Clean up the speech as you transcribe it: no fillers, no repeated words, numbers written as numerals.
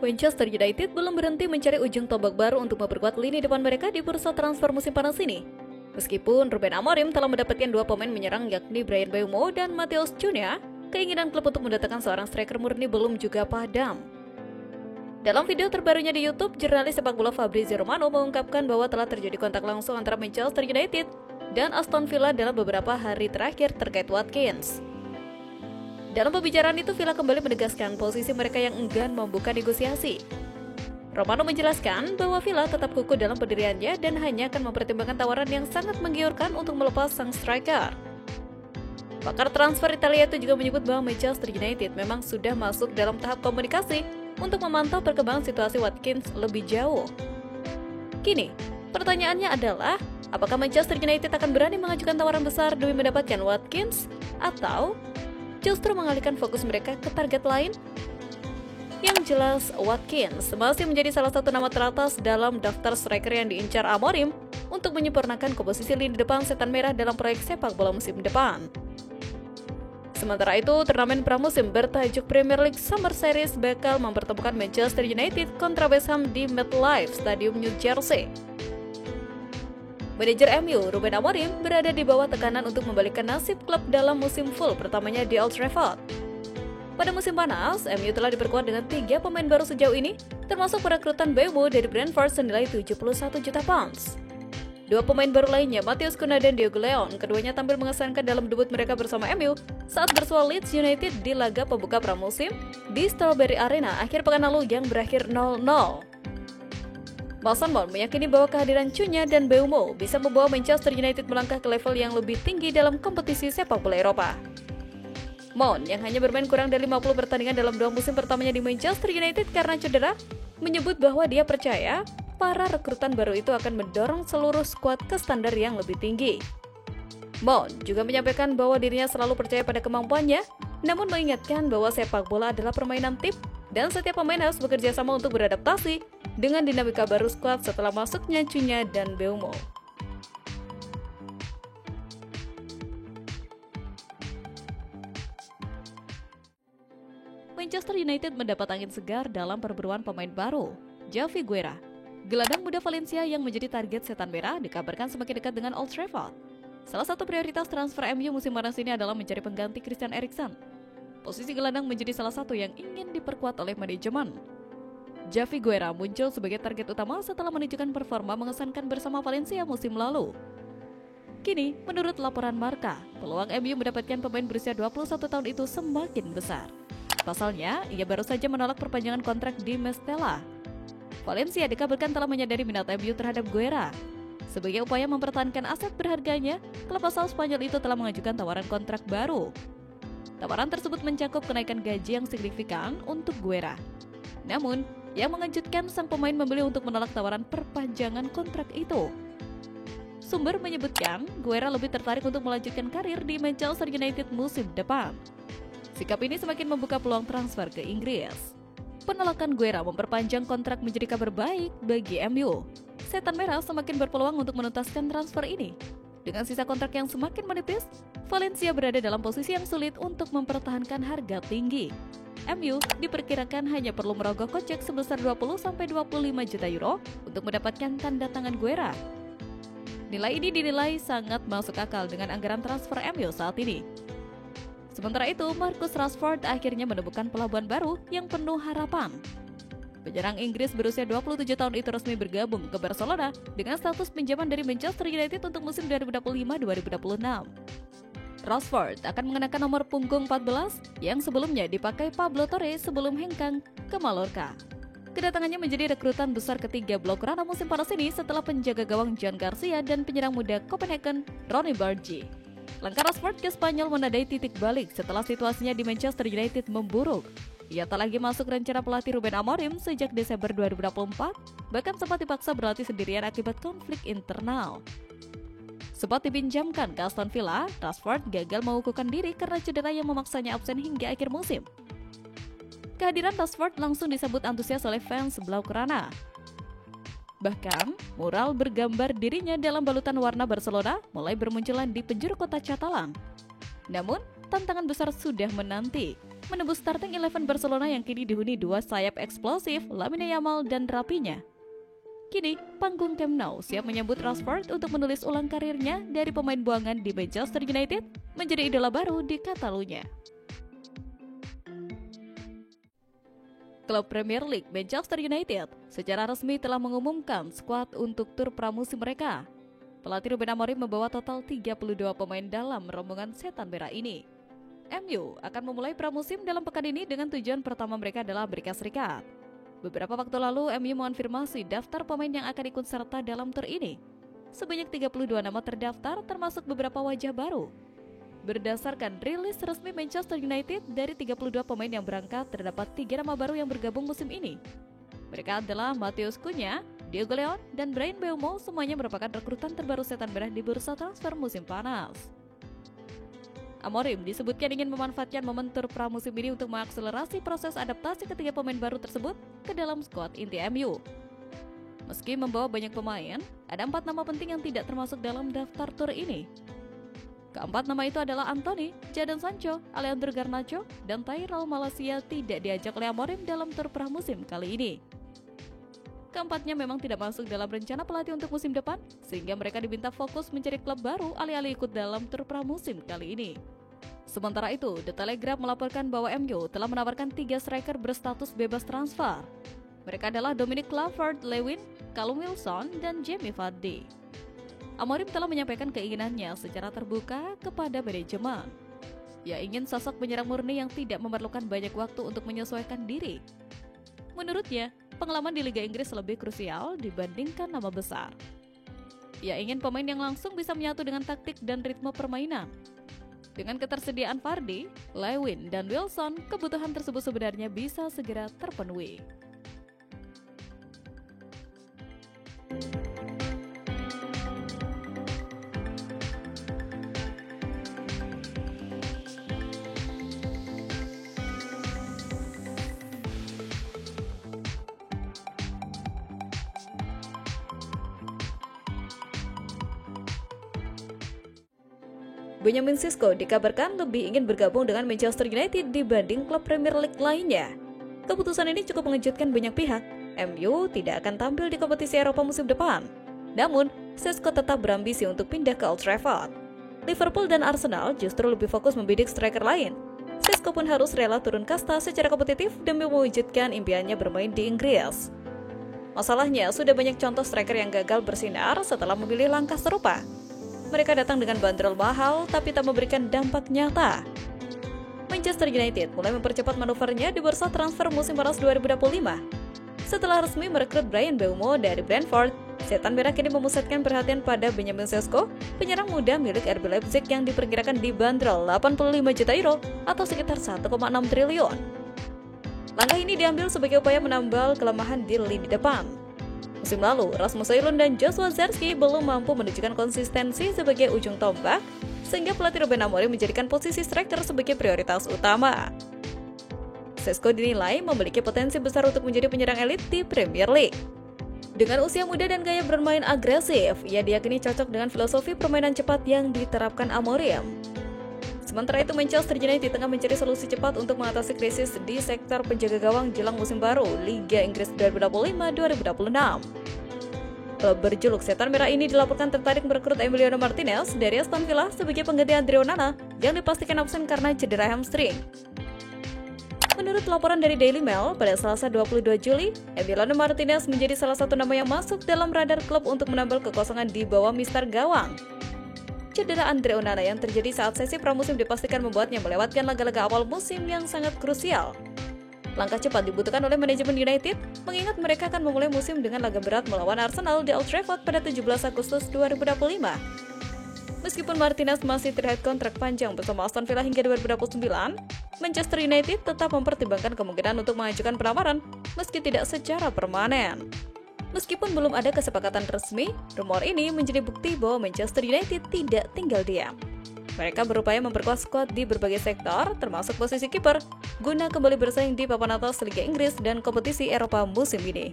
Manchester United belum berhenti mencari ujung tombak baru untuk memperkuat lini depan mereka di bursa transfer musim panas ini. Meskipun Ruben Amorim telah mendapatkan dua pemain menyerang yakni Bryan Mbeumo dan Matheus Cunha, keinginan klub untuk mendatangkan seorang striker murni belum juga padam. Dalam video terbarunya di YouTube, jurnalis sepak bola Fabrizio Romano mengungkapkan bahwa telah terjadi kontak langsung antara Manchester United dan Aston Villa dalam beberapa hari terakhir terkait Watkins. Dalam pembicaraan itu, Villa kembali menegaskan posisi mereka yang enggan membuka negosiasi. Romano menjelaskan bahwa Villa tetap kukuh dalam pendiriannya dan hanya akan mempertimbangkan tawaran yang sangat menggiurkan untuk melepas sang striker. Pakar transfer Italia itu juga menyebut bahwa Manchester United memang sudah masuk dalam tahap komunikasi untuk memantau perkembangan situasi Watkins lebih jauh. Kini, pertanyaannya adalah, apakah Manchester United akan berani mengajukan tawaran besar demi mendapatkan Watkins atau justru mengalihkan fokus mereka ke target lain? Yang jelas, Watkins masih menjadi salah satu nama teratas dalam daftar striker yang diincar Amorim untuk menyempurnakan komposisi lini depan Setan Merah dalam proyek sepak bola musim depan. Sementara itu, turnamen pramusim bertajuk Premier League Summer Series bakal mempertemukan Manchester United kontra West Ham di MetLife Stadium, New Jersey. Manajer MU, Ruben Amorim, berada di bawah tekanan untuk membalikkan nasib klub dalam musim full pertamanya di Old Trafford. Pada musim panas, MU telah diperkuat dengan 3 pemain baru sejauh ini, termasuk perekrutan Mbeumo dari Brentford senilai 71 juta pounds. 2 pemain baru lainnya, Matheus Cunha dan Diogo Leon, keduanya tampil mengesankan dalam debut mereka bersama MU saat bersua Leeds United di laga pembuka pramusim di Strawberry Arena akhir pekan lalu yang berakhir 0-0. Mason Mount meyakini bahwa kehadiran Cunha dan Mbeumo bisa membawa Manchester United melangkah ke level yang lebih tinggi dalam kompetisi sepak bola Eropa. Mount, yang hanya bermain kurang dari 50 pertandingan dalam 2 musim pertamanya di Manchester United karena cedera, menyebut bahwa dia percaya para rekrutan baru itu akan mendorong seluruh skuad ke standar yang lebih tinggi. Mount juga menyampaikan bahwa dirinya selalu percaya pada kemampuannya, namun mengingatkan bahwa sepak bola adalah permainan tim dan setiap pemain harus bekerja sama untuk beradaptasi dengan dinamika baru skuad setelah masuknya Cunha dan Mbeumo. Manchester United mendapat angin segar dalam perburuan pemain baru, Javi Guerra. Gelandang muda Valencia yang menjadi target Setan Merah dikabarkan semakin dekat dengan Old Trafford. Salah satu prioritas transfer MU musim panas ini adalah mencari pengganti Christian Eriksen. Posisi gelandang menjadi salah satu yang ingin diperkuat oleh manajemen. Javi Guerra muncul sebagai target utama setelah menunjukkan performa mengesankan bersama Valencia musim lalu. Kini, menurut laporan Marca, peluang MU mendapatkan pemain berusia 21 tahun itu semakin besar. Pasalnya, ia baru saja menolak perpanjangan kontrak di Mestalla. Valencia dikabarkan telah menyadari minat MU terhadap Guerra. Sebagai upaya mempertahankan aset berharganya, klub asal Spanyol itu telah mengajukan tawaran kontrak baru. Tawaran tersebut mencakup kenaikan gaji yang signifikan untuk Guerra. Namun, yang mengejutkan, sang pemain memilih untuk menolak tawaran perpanjangan kontrak itu. Sumber menyebutkan, Guerra lebih tertarik untuk melanjutkan karir di Manchester United musim depan. Sikap ini semakin membuka peluang transfer ke Inggris. Penolakan Guerra memperpanjang kontrak menjadi kabar baik bagi MU. Setan Merah semakin berpeluang untuk menuntaskan transfer ini. Dengan sisa kontrak yang semakin menipis, Valencia berada dalam posisi yang sulit untuk mempertahankan harga tinggi. MU diperkirakan hanya perlu merogoh kocek sebesar 20-25 juta euro untuk mendapatkan tanda tangan Guerra. Nilai ini dinilai sangat masuk akal dengan anggaran transfer MU saat ini. Sementara itu, Marcus Rashford akhirnya menemukan pelabuhan baru yang penuh harapan. Penyerang Inggris berusia 27 tahun itu resmi bergabung ke Barcelona dengan status pinjaman dari Manchester United untuk musim 2025-2026. Rashford akan mengenakan nomor punggung 14 yang sebelumnya dipakai Pablo Torre sebelum hengkang ke Mallorca. Kedatangannya menjadi rekrutan besar ketiga Blaugrana musim panas ini setelah penjaga gawang Jan Garcia dan penyerang muda Copenhagen Ronny Bargi. Langkah Rashford ke Spanyol menandai titik balik setelah situasinya di Manchester United memburuk. Ia tak lagi masuk rencana pelatih Ruben Amorim sejak Desember 2024, bahkan sempat dipaksa berlatih sendirian akibat konflik internal. Sempat dipinjamkan ke Aston Villa, Rashford gagal mengukuhkan diri karena cedera yang memaksanya absen hingga akhir musim. Kehadiran Rashford langsung disambut antusias oleh fans Blaugrana. Bahkan, mural bergambar dirinya dalam balutan warna Barcelona mulai bermunculan di penjuru kota Catalan. Namun, tantangan besar sudah menanti. Menembus starting 11 Barcelona yang kini dihuni dua sayap eksplosif, Lamine Yamal dan Rafinha. Kini, panggung Camp Nou siap menyambut Rashford untuk menulis ulang karirnya dari pemain buangan di Manchester United menjadi idola baru di Catalunya. Klub Premier League Manchester United secara resmi telah mengumumkan skuad untuk tur pramusim mereka. Pelatih Ruben Amorim membawa total 32 pemain dalam rombongan setan merah ini. MU akan memulai pramusim dalam pekan ini dengan tujuan pertama mereka adalah Amerika Serikat. Beberapa waktu lalu, MU mengonfirmasi daftar pemain yang akan ikut serta dalam tur ini. Sebanyak 32 nama terdaftar, termasuk beberapa wajah baru. Berdasarkan rilis resmi Manchester United, dari 32 pemain yang berangkat, terdapat 3 nama baru yang bergabung musim ini. Mereka adalah Matheus Cunha, Diego Leon, dan Bryan Mbeumo, semuanya merupakan rekrutan terbaru setan merah di bursa transfer musim panas. Amorim disebutkan ingin memanfaatkan momen tur pramusim ini untuk mengakselerasi proses adaptasi ketiga pemain baru tersebut ke dalam skuad inti MU. Meski membawa banyak pemain, ada 4 nama penting yang tidak termasuk dalam daftar tur ini. Keempat nama itu adalah Anthony, Jadon Sancho, Alejandro Garnacho, dan Tyrell Malacia tidak diajak oleh Amorim dalam tur pramusim kali ini. Keempatnya memang tidak masuk dalam rencana pelatih untuk musim depan, sehingga mereka diminta fokus mencari klub baru alih-alih ikut dalam tur pramusim kali ini. Sementara itu, The Telegraph melaporkan bahwa MU telah menawarkan 3 striker berstatus bebas transfer. Mereka adalah Dominic Calvert-Lewin, Callum Wilson, dan Jamie Vardy. Amorim telah menyampaikan keinginannya secara terbuka kepada manajemen. Ia ingin sosok penyerang murni yang tidak memerlukan banyak waktu untuk menyesuaikan diri. Menurutnya, pengalaman di Liga Inggris lebih krusial dibandingkan nama besar. Ia ingin pemain yang langsung bisa menyatu dengan taktik dan ritme permainan. Dengan ketersediaan Vardy, Lewin, dan Wilson, kebutuhan tersebut sebenarnya bisa segera terpenuhi. Benjamin Sesko dikabarkan lebih ingin bergabung dengan Manchester United dibanding klub Premier League lainnya. Keputusan ini cukup mengejutkan banyak pihak. MU tidak akan tampil di kompetisi Eropa musim depan. Namun, Sesko tetap berambisi untuk pindah ke Old Trafford. Liverpool dan Arsenal justru lebih fokus membidik striker lain. Sesko pun harus rela turun kasta secara kompetitif demi mewujudkan impiannya bermain di Inggris. Masalahnya, sudah banyak contoh striker yang gagal bersinar setelah memilih langkah serupa. Mereka datang dengan bandrol mahal tapi tak memberikan dampak nyata. Manchester United mulai mempercepat manuvernya di bursa transfer musim panas 2025. Setelah resmi merekrut Bryan Mbeumo dari Brentford, setan merah kini memusatkan perhatian pada Benjamin Sesko, penyerang muda milik RB Leipzig yang diperkirakan dibanderol 85 juta euro atau sekitar 1,6 triliun. Langkah ini diambil sebagai upaya menambal kelemahan di lini depan. Musim lalu, Rasmus Højlund dan Joshua Zirkzee belum mampu menunjukkan konsistensi sebagai ujung tombak, sehingga pelatih Ruben Amorim menjadikan posisi striker sebagai prioritas utama. Sesko dinilai memiliki potensi besar untuk menjadi penyerang elit di Premier League. Dengan usia muda dan gaya bermain agresif, ia diyakini cocok dengan filosofi permainan cepat yang diterapkan Amorim. Sementara itu, Manchester United tengah mencari solusi cepat untuk mengatasi krisis di sektor penjaga gawang jelang musim baru Liga Inggris 2025-2026. Klub berjuluk Setan Merah ini dilaporkan tertarik merekrut Emiliano Martinez dari Aston Villa sebagai pengganti Andre Onana yang dipastikan absen karena cedera hamstring. Menurut laporan dari Daily Mail, pada Selasa 22 Juli, Emiliano Martinez menjadi salah satu nama yang masuk dalam radar klub untuk menambal kekosongan di bawah mister gawang. Cedera Andre Onana yang terjadi saat sesi pramusim dipastikan membuatnya melewatkan laga-laga awal musim yang sangat krusial. Langkah cepat dibutuhkan oleh manajemen United, mengingat mereka akan memulai musim dengan laga berat melawan Arsenal di Old Trafford pada 17 Agustus 2025. Meskipun Martinez masih terkait kontrak panjang bersama Aston Villa hingga 2029, Manchester United tetap mempertimbangkan kemungkinan untuk mengajukan penawaran, meski tidak secara permanen. Meskipun belum ada kesepakatan resmi, rumor ini menjadi bukti bahwa Manchester United tidak tinggal diam. Mereka berupaya memperkuat skuad di berbagai sektor, termasuk posisi kiper, guna kembali bersaing di papan atas Liga Inggris dan kompetisi Eropa musim ini.